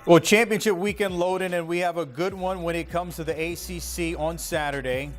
Well, championship weekend loading, and we have a good one when it comes to the ACC on Saturday.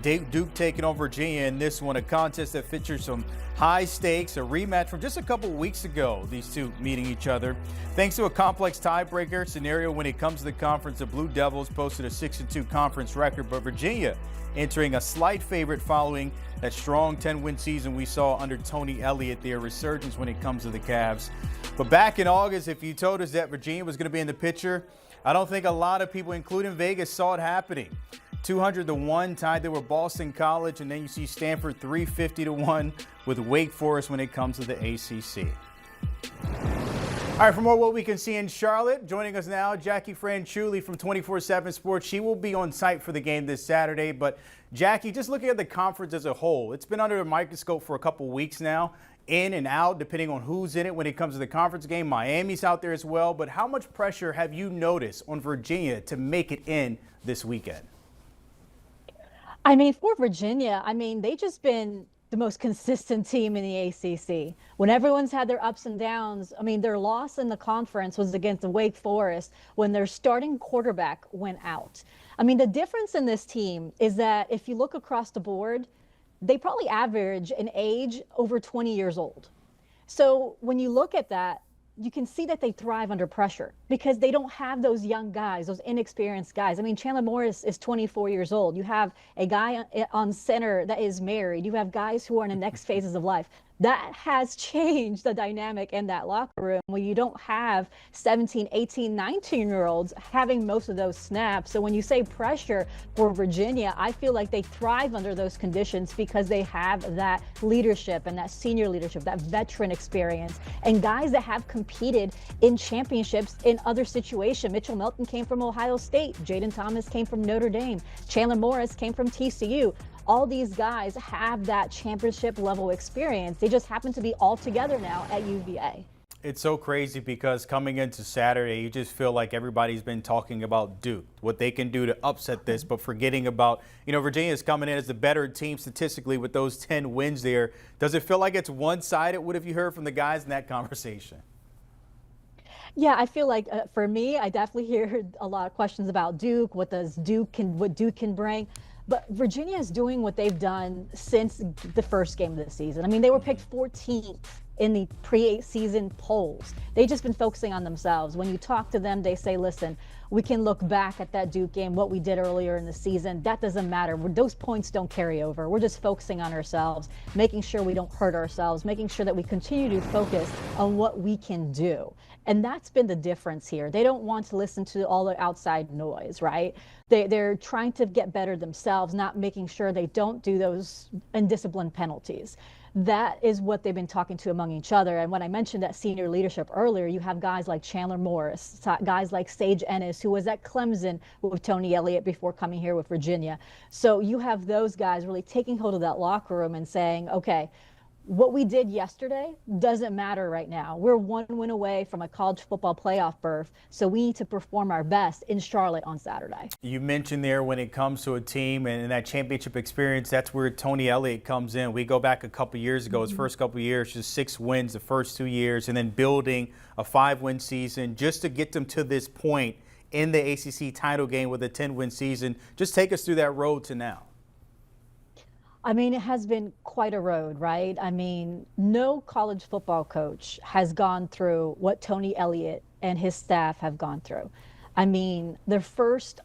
Duke taking on Virginia in this one, a contest that features some high stakes, a rematch from just a couple weeks ago, these two meeting each other. Thanks to a complex tiebreaker scenario when it comes to the conference, the Blue Devils posted a 6-2 conference record, but Virginia entering a slight favorite following that strong 10-win season we saw under Tony Elliott, their resurgence when it comes to the Cavs. But back in August, if you told us that Virginia was going to be in the picture, I don't think a lot of people, including Vegas, saw it happening. 200-1 tied there with Boston College, and then you see Stanford 350-1 with Wake Forest when it comes to the ACC. All right, for more what we can see in Charlotte, joining us now, Jackie Franchuli from 24/7 Sports. She will be on site for the game this Saturday. But Jackie, just looking at the conference as a whole, it's been under a microscope for a couple weeks now, in and out, depending on who's in it when it comes to the conference game. Miami's out there as well. But how much pressure have you noticed on Virginia to make it in this weekend? I mean, for Virginia, they've just been the most consistent team in the ACC. When everyone's had their ups and downs, their loss in the conference was against the Wake Forest when their starting quarterback went out. The difference in this team is that if you look across the board, they probably average an age over 20 years old. So when you look at that, you can see that they thrive under pressure because they don't have those young guys, those inexperienced guys. Chandler Morris is 24 years old. You have a guy on center that is married. You have guys who are in the next phases of life. That has changed the dynamic in that locker room where you don't have 17, 18, 19-year-olds having most of those snaps. So when you say pressure for Virginia, I feel like they thrive under those conditions because they have that leadership and that senior leadership, that veteran experience, and guys that have competed in championships in other situations. Mitchell Melton came from Ohio State. Jaden Thomas came from Notre Dame. Chandler Morris came from TCU. All these guys have that championship level experience. They just happen to be all together now at UVA. It's so crazy because coming into Saturday, you just feel like everybody's been talking about Duke, what they can do to upset this, but forgetting about, Virginia's coming in as the better team statistically with those 10 wins there. Does it feel like it's one-sided? What have you heard from the guys in that conversation? Yeah, I feel like for me, I definitely hear a lot of questions about Duke, what Duke can bring. But Virginia is doing what they've done since the first game of the season. They were picked 14th in the pre-season polls. They've just been focusing on themselves. When you talk to them, they say, listen, we can look back at that Duke game, what we did earlier in the season. That doesn't matter. Those points don't carry over. We're just focusing on ourselves, making sure we don't hurt ourselves, making sure that we continue to focus on what we can do. And that's been the difference here. They don't want to listen to all the outside noise, right? They're trying to get better themselves, not making sure they don't do those undisciplined penalties. That is what they've been talking to among each other. And when I mentioned that senior leadership earlier, you have guys like Chandler Morris, guys like Sage Ennis, who was at Clemson with Tony Elliott before coming here with Virginia. So you have those guys really taking hold of that locker room and saying, okay, what we did yesterday doesn't matter right now. We're one win away from a college football playoff berth, so we need to perform our best in Charlotte on Saturday. You mentioned there when it comes to a team and that championship experience, that's where Tony Elliott comes in. We go back a couple years ago, his first couple years, just 6 wins the first 2 years, and then building a 5-win season just to get them to this point in the ACC title game with a 10-win season. Just take us through that road to now. It has been quite a road, right? No college football coach has gone through what Tony Elliott and his staff have gone through. Their first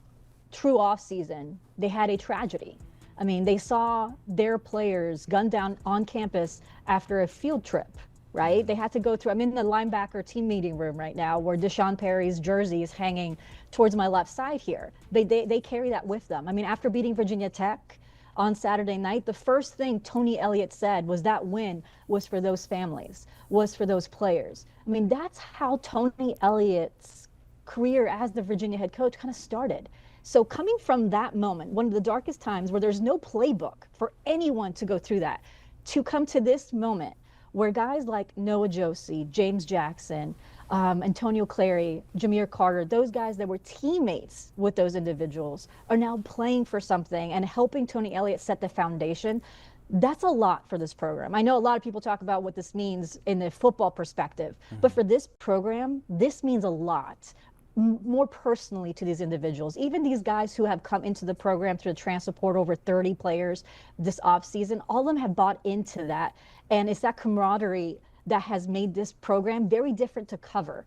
true offseason, they had a tragedy. They saw their players gunned down on campus after a field trip, right? They had to go through, I'm in the linebacker team meeting room right now where Deshaun Perry's jersey is hanging towards my left side here. They carry that with them. After beating Virginia Tech on Saturday night, the first thing Tony Elliott said was that win was for those families, was for those players. That's how Tony Elliott's career as the Virginia head coach kind of started. So coming from that moment, one of the darkest times where there's no playbook for anyone to go through that, to come to this moment where guys like Noah Josie, James Jackson, Antonio Clary, Jameer Carter, those guys that were teammates with those individuals are now playing for something and helping Tony Elliott set the foundation. That's a lot for this program. I know a lot of people talk about what this means in the football perspective, but for this program, this means a lot. more personally to these individuals. Even these guys who have come into the program through the transfer portal, over 30 players this offseason, all of them have bought into that. And it's that camaraderie that has made this program very different to cover.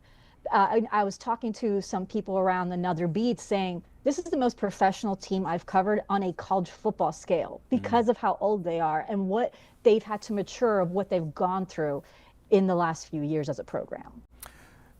I was talking to some people around another beat saying, this is the most professional team I've covered on a college football scale because of how old they are and what they've had to mature of what they've gone through in the last few years as a program.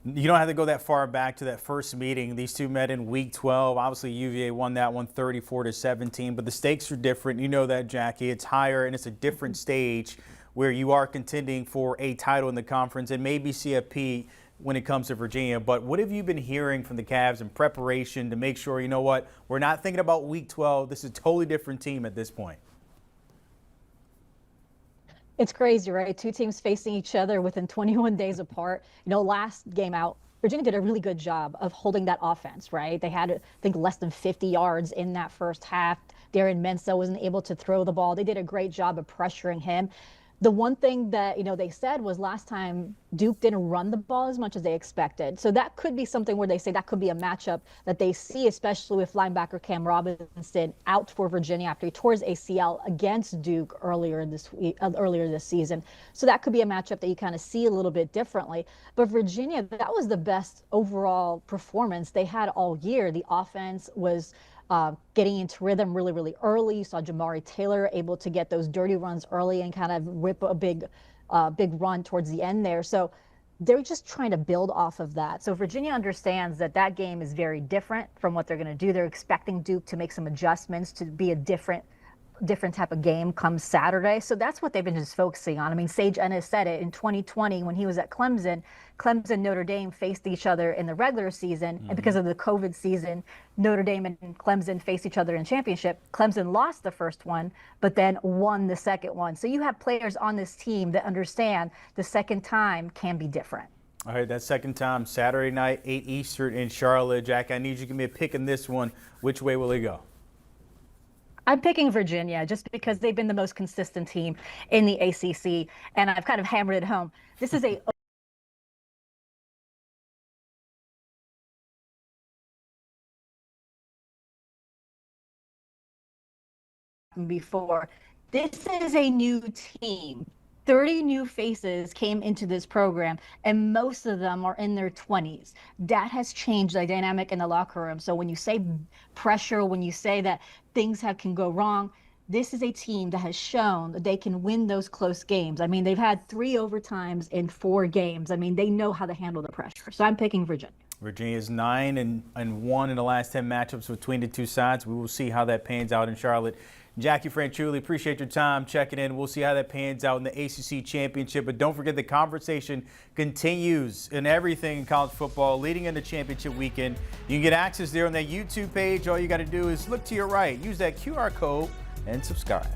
You don't have to go that far back to that first meeting. These two met in week 12. Obviously, UVA won that one 34-17, but the stakes are different. You know that, Jackie. It's higher and it's a different stage where you are contending for a title in the conference and maybe CFP when it comes to Virginia. But what have you been hearing from the Cavs in preparation to make sure, you know what, we're not thinking about week 12. This is a totally different team at this point. It's crazy, right? Two teams facing each other within 21 days apart. You know, last game out, Virginia did a really good job of holding that offense, right? They had, I think, less than 50 yards in that first half. Darren Mensah wasn't able to throw the ball. They did a great job of pressuring him. The one thing that, you know, they said was last time Duke didn't run the ball as much as they expected. So that could be something where they say that could be a matchup that they see, especially with linebacker Cam Robinson out for Virginia after he tore his ACL against Duke earlier this season. So that could be a matchup that you kind of see a little bit differently. But Virginia, that was the best overall performance they had all year. The offense was getting into rhythm really, really early. You saw Jamari Taylor able to get those dirty runs early and kind of rip a big run towards the end there. So they're just trying to build off of that. So Virginia understands that that game is very different from what they're going to do. They're expecting Duke to make some adjustments to be a different type of game come Saturday. So that's what they've been just focusing on. I mean, Sage Ennis said it in 2020 when he was at Clemson. Clemson, Notre Dame faced each other in the regular season, and because of the COVID season, Notre Dame and Clemson faced each other in championship. Clemson lost the first one, but then won the second one. So you have players on this team that understand the second time can be different. All right, that second time, Saturday night, 8 Eastern in Charlotte. Jack, I need you to give me a pick in this one. Which way will it go? I'm picking Virginia just because they've been the most consistent team in the ACC, and I've kind of hammered it home. This is a before. This is a new team. 30 new faces came into this program, and most of them are in their 20s. That has changed the dynamic in the locker room. So when you say pressure, when you say that things can go wrong, this is a team that has shown that they can win those close games. I mean, they've had 3 overtimes in 4 games. I mean, they know how to handle the pressure. So I'm picking Virginia. Virginia's 9-1 in the last 10 matchups between the two sides. We will see how that pans out in Charlotte. Jackie Franchuli, appreciate your time checking in. We'll see how that pans out in the ACC Championship. But don't forget, the conversation continues in everything in college football leading into championship weekend. You can get access there on that YouTube page. All you got to do is look to your right, use that QR code, and subscribe.